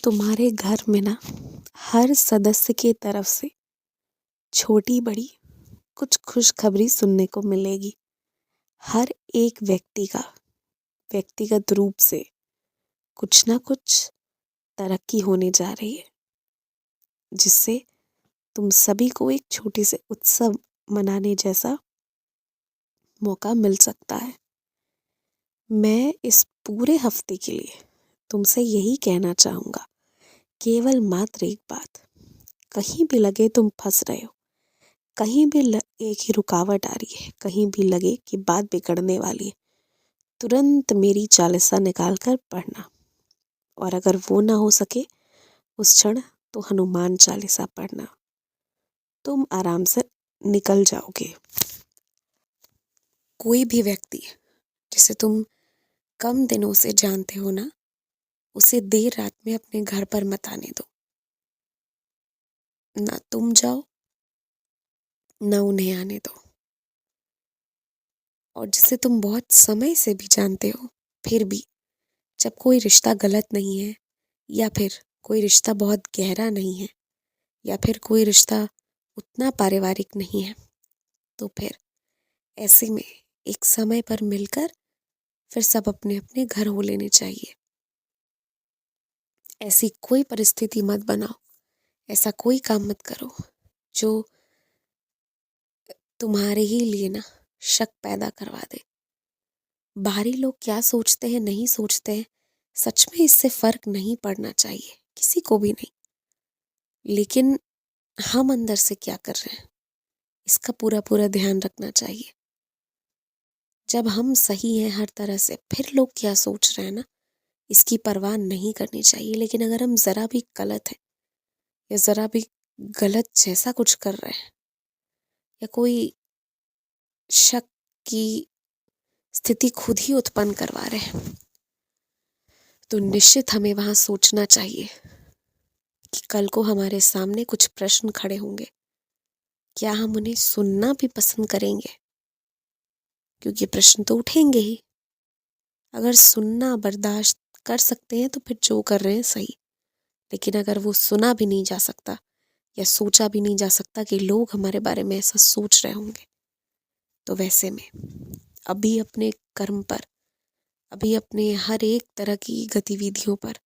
तुम्हारे घर में ना हर सदस्य के तरफ से छोटी बड़ी कुछ खुशखबरी सुनने को मिलेगी। हर एक व्यक्ति का व्यक्तिगत रूप से कुछ ना कुछ तरक्की होने जा रही है, जिससे तुम सभी को एक छोटे से उत्सव मनाने जैसा मौका मिल सकता है। मैं इस पूरे हफ्ते के लिए तुमसे यही कहना चाहूँगा, केवल मात्र एक बात, कहीं भी लगे तुम फंस रहे हो, कहीं भी लगे कि रुकावट आ रही है, कहीं भी लगे कि बात बिगड़ने वाली है, तुरंत मेरी चालीसा निकाल कर पढ़ना, और अगर वो ना हो सके उस क्षण तो हनुमान चालीसा पढ़ना। तुम आराम से निकल जाओगे। कोई भी व्यक्ति जिसे तुम कम दिनों से जानते हो ना, उसे देर रात में अपने घर पर मत आने दो। ना तुम जाओ ना उन्हें आने दो। और जिसे तुम बहुत समय से भी जानते हो, फिर भी जब कोई रिश्ता गलत नहीं है, या फिर कोई रिश्ता बहुत गहरा नहीं है, या फिर कोई रिश्ता उतना पारिवारिक नहीं है, तो फिर ऐसे में एक समय पर मिलकर फिर सब अपने अपने घर हो लेने चाहिए। ऐसी कोई परिस्थिति मत बनाओ, ऐसा कोई काम मत करो जो तुम्हारे ही लिए ना शक पैदा करवा दे। बाहरी लोग क्या सोचते हैं नहीं सोचते हैं, सच में इससे फर्क नहीं पड़ना चाहिए, किसी को भी नहीं। लेकिन हम अंदर से क्या कर रहे हैं, इसका पूरा पूरा ध्यान रखना चाहिए। जब हम सही हैं हर तरह से, फिर लोग क्या सोच रहे हैं ना, इसकी परवाह नहीं करनी चाहिए। लेकिन अगर हम ज़रा भी गलत हैं, या ज़रा भी गलत जैसा कुछ कर रहे हैं, या कोई शक की स्थिति खुद ही उत्पन्न करवा रहे हैं, तो निश्चित हमें वहाँ सोचना चाहिए कि कल को हमारे सामने कुछ प्रश्न खड़े होंगे, क्या हम उन्हें सुनना भी पसंद करेंगे? क्योंकि प्रश्न तो उठेंगे ही। अगर सुनना बर्दाश्त कर सकते हैं तो फिर जो कर रहे हैं सही, लेकिन अगर वो सुना भी नहीं जा सकता या सोचा भी नहीं जा सकता कि लोग हमारे बारे में ऐसा सोच रहे होंगे, तो वैसे में अभी अपने कर्म पर, अभी अपने हर एक तरह की गतिविधियों पर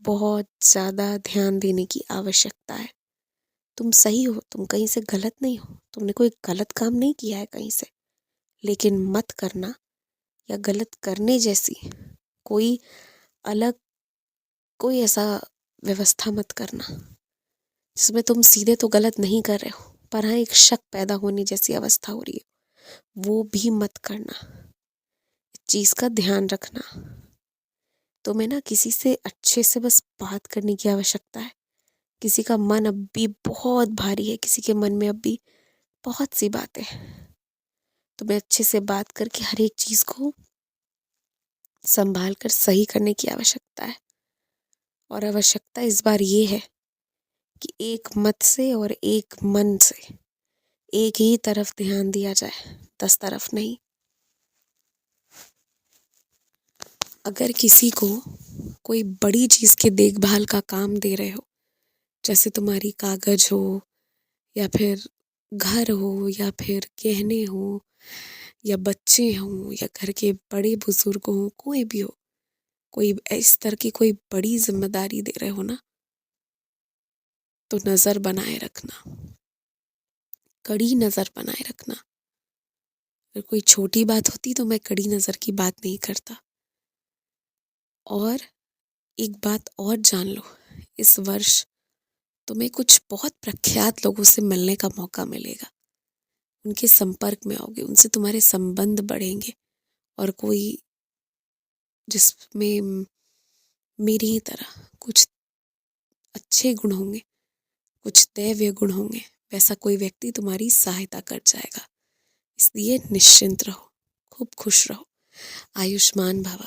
बहुत ज़्यादा ध्यान देने की आवश्यकता है। तुम सही हो, तुम कहीं से गलत नहीं हो, तुमने कोई गलत काम नहीं किया है कहीं से, लेकिन मत करना या गलत करने जैसी कोई अलग कोई ऐसा व्यवस्था मत करना जिसमें तुम सीधे तो गलत नहीं कर रहे हो, पर हाँ एक शक पैदा होने जैसी अवस्था हो रही है, वो भी मत करना। इस चीज़ का ध्यान रखना। तुम्हें ना किसी से अच्छे से बस बात करने की आवश्यकता है। किसी का मन अब भी बहुत भारी है, किसी के मन में अब भी बहुत सी बातें हैं, तुम्हें अच्छे से बात करके हर एक चीज़ को संभाल कर सही करने की आवश्यकता है। और आवश्यकता इस बार ये है कि एक मत से और एक मन से एक ही तरफ ध्यान दिया जाए, 10 तरफ नहीं। अगर किसी को कोई बड़ी चीज़ की देखभाल का काम दे रहे हो, जैसे तुम्हारी कागज हो, या फिर घर हो, या फिर गहने हो, या बच्चे हों, या घर के बड़े बुजुर्ग हों, कोई भी हो, कोई इस तरह की कोई बड़ी जिम्मेदारी दे रहे हो ना, तो नज़र बनाए रखना, कड़ी नज़र बनाए रखना। अगर कोई छोटी बात होती तो मैं कड़ी नज़र की बात नहीं करता। और एक बात और जान लो, इस वर्ष तुम्हें कुछ बहुत प्रख्यात लोगों से मिलने का मौका मिलेगा, उनके संपर्क में आओगे, उनसे तुम्हारे संबंध बढ़ेंगे, और कोई जिसमें मेरी ही तरह कुछ अच्छे गुण होंगे, कुछ दैवीय गुण होंगे, वैसा कोई व्यक्ति तुम्हारी सहायता कर जाएगा। इसलिए निश्चिंत रहो, खूब खुश रहो, आयुष्मान भव।